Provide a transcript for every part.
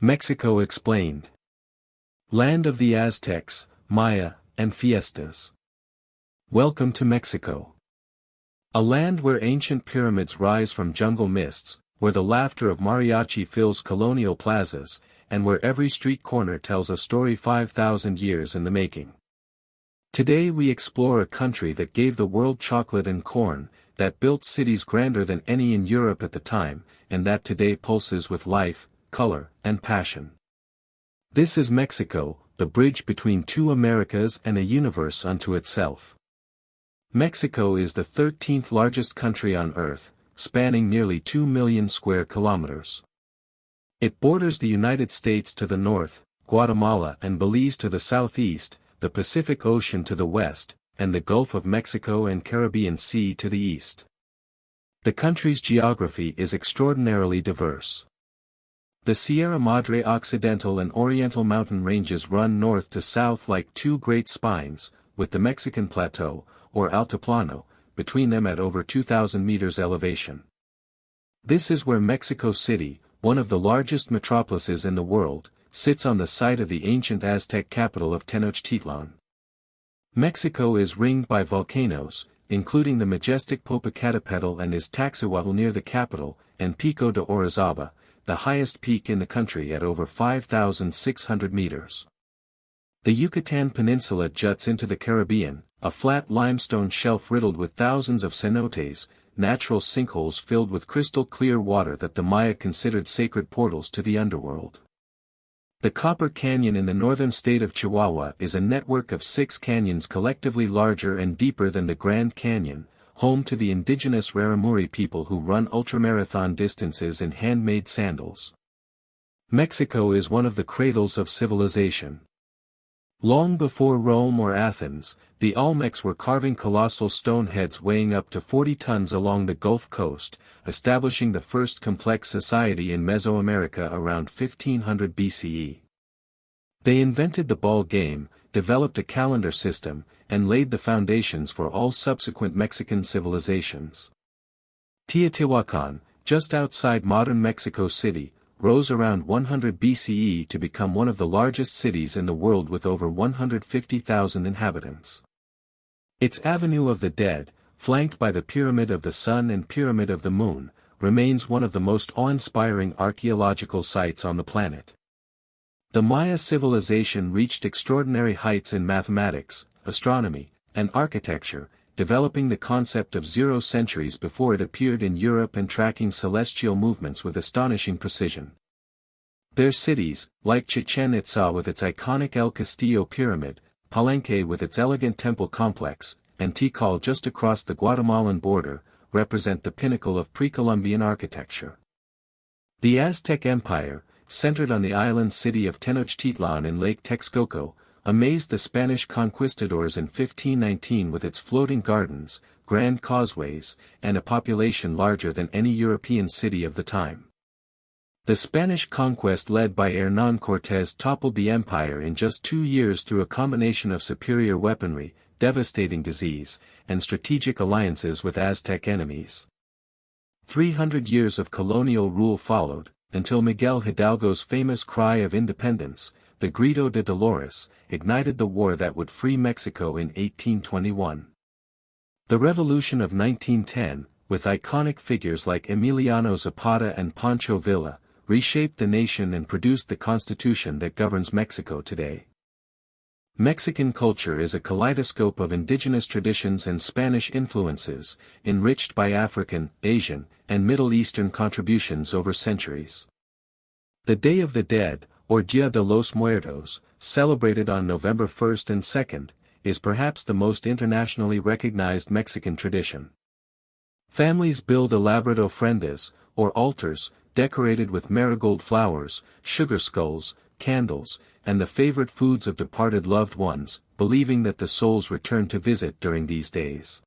Mexico explained. Land of the Aztecs, Maya, and Fiestas. Welcome to Mexico. A land where ancient pyramids rise from jungle mists, where the laughter of mariachi fills colonial plazas, and where every street corner tells a story 5,000 years in the making. Today we explore a country that gave the world chocolate and corn, that built cities grander than any in Europe at the time, and that today pulses with life, color, and passion. This is Mexico, the bridge between two Americas and a universe unto itself. Mexico is the 13th largest country on Earth, spanning nearly 2 million square kilometers. It borders the United States to the north, Guatemala and Belize to the southeast, the Pacific Ocean to the west, and the Gulf of Mexico and Caribbean Sea to the east. The country's geography is extraordinarily diverse. The Sierra Madre Occidental and Oriental mountain ranges run north to south like two great spines, with the Mexican Plateau, or Altiplano, between them at over 2,000 meters elevation. This is where Mexico City, one of the largest metropolises in the world, sits on the site of the ancient Aztec capital of Tenochtitlan. Mexico is ringed by volcanoes, including the majestic Popocatépetl and Iztaccíhuatl near the capital, and Pico de Orizaba, the highest peak in the country at over 5,600 meters. The Yucatan Peninsula juts into the Caribbean, a flat limestone shelf riddled with thousands of cenotes, natural sinkholes filled with crystal-clear water that the Maya considered sacred portals to the underworld. The Copper Canyon in the northern state of Chihuahua is a network of 6 canyons collectively larger and deeper than the Grand Canyon, home to the indigenous Rarámuri people who run ultramarathon distances in handmade sandals. Mexico is one of the cradles of civilization. Long before Rome or Athens, the Olmecs were carving colossal stone heads weighing up to 40 tons along the Gulf Coast, establishing the first complex society in Mesoamerica around 1500 BCE. They invented the ball game, developed a calendar system, and laid the foundations for all subsequent Mexican civilizations. Teotihuacan, just outside modern Mexico City, rose around 100 BCE to become one of the largest cities in the world with over 150,000 inhabitants. Its Avenue of the Dead, flanked by the Pyramid of the Sun and Pyramid of the Moon, remains one of the most awe-inspiring archaeological sites on the planet. The Maya civilization reached extraordinary heights in mathematics, astronomy, and architecture, developing the concept of 0 centuries before it appeared in Europe and tracking celestial movements with astonishing precision. Their cities, like Chichen Itza with its iconic El Castillo pyramid, Palenque with its elegant temple complex, and Tikal just across the Guatemalan border, represent the pinnacle of pre-Columbian architecture. The Aztec Empire, centered on the island city of Tenochtitlan in Lake Texcoco, amazed the Spanish conquistadors in 1519 with its floating gardens, grand causeways, and a population larger than any European city of the time. The Spanish conquest led by Hernán Cortés toppled the empire in just 2 years through a combination of superior weaponry, devastating disease, and strategic alliances with Aztec enemies. 300 years of colonial rule followed, until Miguel Hidalgo's famous cry of independence, the Grito de Dolores, ignited the war that would free Mexico in 1821. The Revolution of 1910, with iconic figures like Emiliano Zapata and Pancho Villa, reshaped the nation and produced the constitution that governs Mexico today. Mexican culture is a kaleidoscope of indigenous traditions and Spanish influences, enriched by African, Asian, and Middle Eastern contributions over centuries. The Day of the Dead, or Dia de los Muertos, celebrated on November 1st and 2nd, is perhaps the most internationally recognized Mexican tradition. Families build elaborate ofrendas, or altars, decorated with marigold flowers, sugar skulls, candles, and the favorite foods of departed loved ones, believing that the souls return to visit during these days.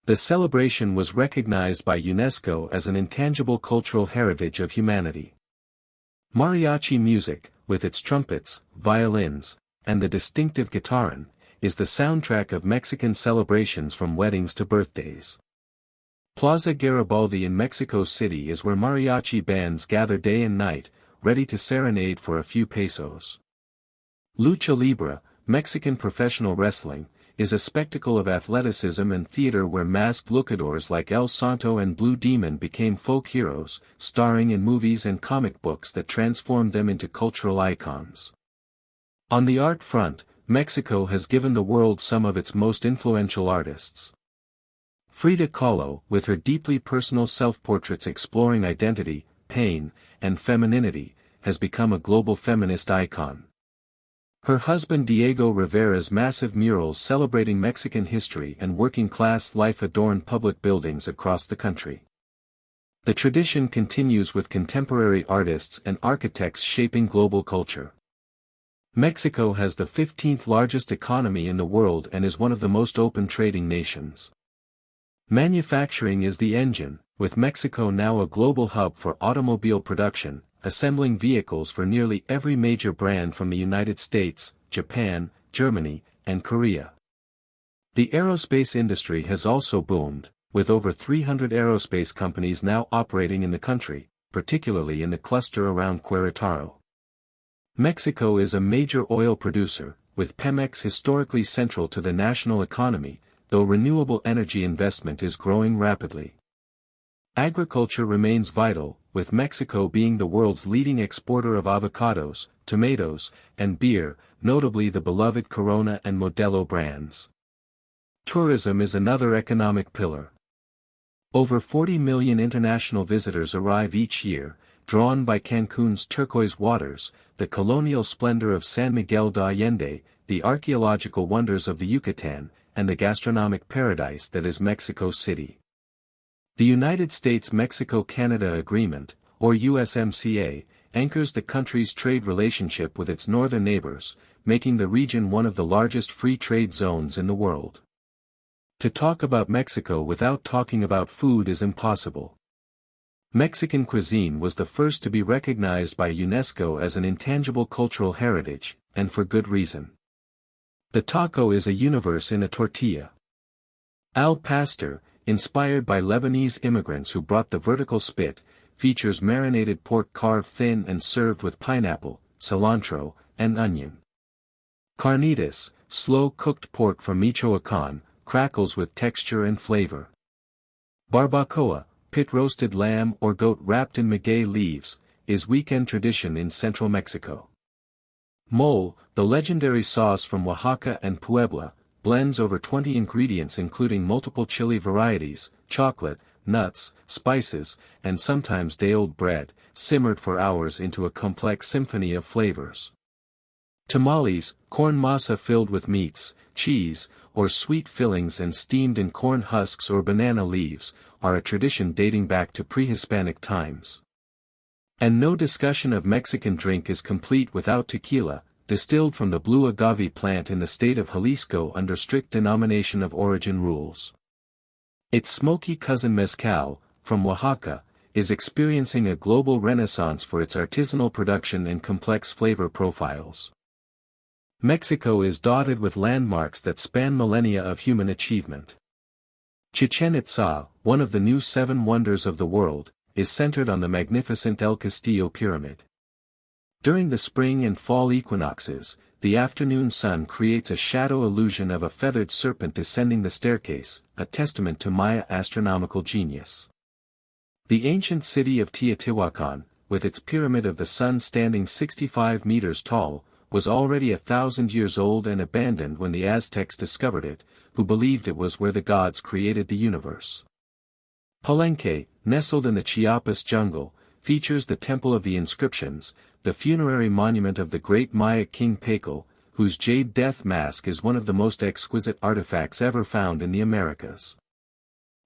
The celebration was recognized by UNESCO as an intangible cultural heritage of humanity. Mariachi music, with its trumpets, violins, and the distinctive guitarón, is the soundtrack of Mexican celebrations from weddings to birthdays. Plaza Garibaldi in Mexico City is where mariachi bands gather day and night, ready to serenade for a few pesos. Lucha Libre, Mexican professional wrestling, is a spectacle of athleticism and theater where masked luchadors like El Santo and Blue Demon became folk heroes, starring in movies and comic books that transformed them into cultural icons. On the art front, Mexico has given the world some of its most influential artists. Frida Kahlo, with her deeply personal self-portraits exploring identity, pain, and femininity, has become a global feminist icon. Her husband Diego Rivera's massive murals celebrating Mexican history and working-class life adorn public buildings across the country. The tradition continues with contemporary artists and architects shaping global culture. Mexico has the 15th largest economy in the world and is one of the most open trading nations. Manufacturing is the engine, with Mexico now a global hub for automobile production, assembling vehicles for nearly every major brand from the United States, Japan, Germany, and Korea. The aerospace industry has also boomed, with over 300 aerospace companies now operating in the country, particularly in the cluster around Querétaro. Mexico is a major oil producer, with Pemex historically central to the national economy, though renewable energy investment is growing rapidly. Agriculture remains vital, with Mexico being the world's leading exporter of avocados, tomatoes, and beer, notably the beloved Corona and Modelo brands. Tourism is another economic pillar. Over 40 million international visitors arrive each year, drawn by Cancun's turquoise waters, the colonial splendor of San Miguel de Allende, the archaeological wonders of the Yucatan, and the gastronomic paradise that is Mexico City. The United States-Mexico-Canada Agreement, or USMCA, anchors the country's trade relationship with its northern neighbors, making the region one of the largest free trade zones in the world. To talk about Mexico without talking about food is impossible. Mexican cuisine was the first to be recognized by UNESCO as an intangible cultural heritage, and for good reason. The taco is a universe in a tortilla. Al pastor, inspired by Lebanese immigrants who brought the vertical spit, features marinated pork carved thin and served with pineapple, cilantro, and onion. Carnitas, slow-cooked pork from Michoacán, crackles with texture and flavor. Barbacoa, pit-roasted lamb or goat wrapped in maguey leaves, is weekend tradition in central Mexico. Mole, the legendary sauce from Oaxaca and Puebla, blends over 20 ingredients including multiple chili varieties, chocolate, nuts, spices, and sometimes day-old bread, simmered for hours into a complex symphony of flavors. Tamales, corn masa filled with meats, cheese, or sweet fillings and steamed in corn husks or banana leaves, are a tradition dating back to pre-Hispanic times. And no discussion of Mexican drink is complete without tequila, distilled from the blue agave plant in the state of Jalisco under strict denomination of origin rules. Its smoky cousin mezcal, from Oaxaca, is experiencing a global renaissance for its artisanal production and complex flavor profiles. Mexico is dotted with landmarks that span millennia of human achievement. Chichen Itza, one of the new 7 wonders of the world, is centered on the magnificent El Castillo pyramid. During the spring and fall equinoxes, the afternoon sun creates a shadow illusion of a feathered serpent descending the staircase, a testament to Maya astronomical genius. The ancient city of Teotihuacan, with its pyramid of the sun standing 65 meters tall, was already 1,000 years old and abandoned when the Aztecs discovered it, who believed it was where the gods created the universe. Palenque, nestled in the Chiapas jungle, features the Temple of the Inscriptions, the funerary monument of the great Maya king Pakal, whose jade death mask is one of the most exquisite artifacts ever found in the Americas.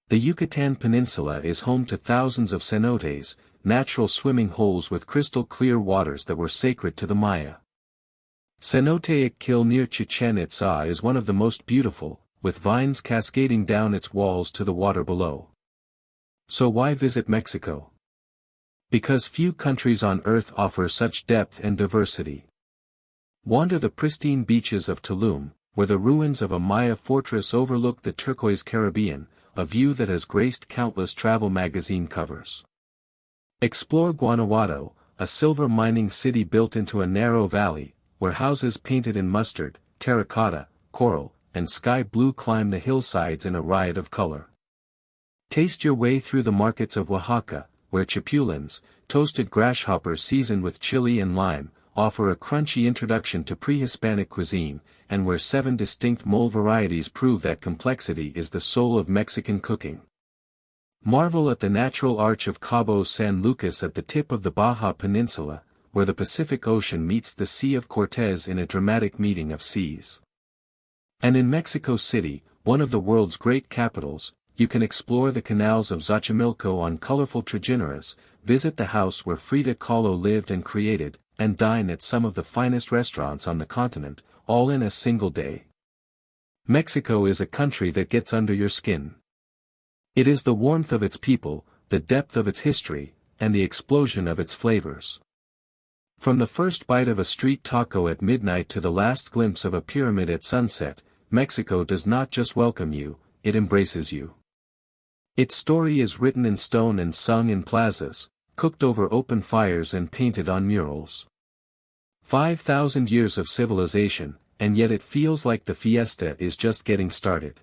The Yucatan Peninsula is home to thousands of cenotes, natural swimming holes with crystal-clear waters that were sacred to the Maya. Cenote Kill near Chichen Itza is one of the most beautiful, with vines cascading down its walls to the water below. So why visit Mexico? Because few countries on earth offer such depth and diversity. Wander the pristine beaches of Tulum, where the ruins of a Maya fortress overlook the turquoise Caribbean, a view that has graced countless travel magazine covers. Explore Guanajuato, a silver mining city built into a narrow valley, where houses painted in mustard, terracotta, coral, and sky blue climb the hillsides in a riot of color. Taste your way through the markets of Oaxaca, where chapulines, toasted grasshoppers seasoned with chili and lime, offer a crunchy introduction to pre-Hispanic cuisine, and where 7 distinct mole varieties prove that complexity is the soul of Mexican cooking. Marvel at the natural arch of Cabo San Lucas at the tip of the Baja Peninsula, where the Pacific Ocean meets the Sea of Cortez in a dramatic meeting of seas. And in Mexico City, one of the world's great capitals, you can explore the canals of Xochimilco on colorful trajineras, visit the house where Frida Kahlo lived and created, and dine at some of the finest restaurants on the continent, all in a single day. Mexico is a country that gets under your skin. It is the warmth of its people, the depth of its history, and the explosion of its flavors. From the first bite of a street taco at midnight to the last glimpse of a pyramid at sunset, Mexico does not just welcome you, it embraces you. Its story is written in stone and sung in plazas, cooked over open fires and painted on murals. 5,000 years of civilization, and yet it feels like the fiesta is just getting started.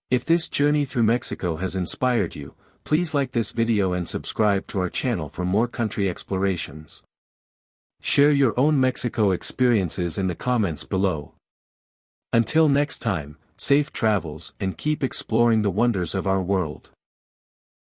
If this journey through Mexico has inspired you, please like this video and subscribe to our channel for more country explorations. Share your own Mexico experiences in the comments below. Until next time, safe travels and keep exploring the wonders of our world.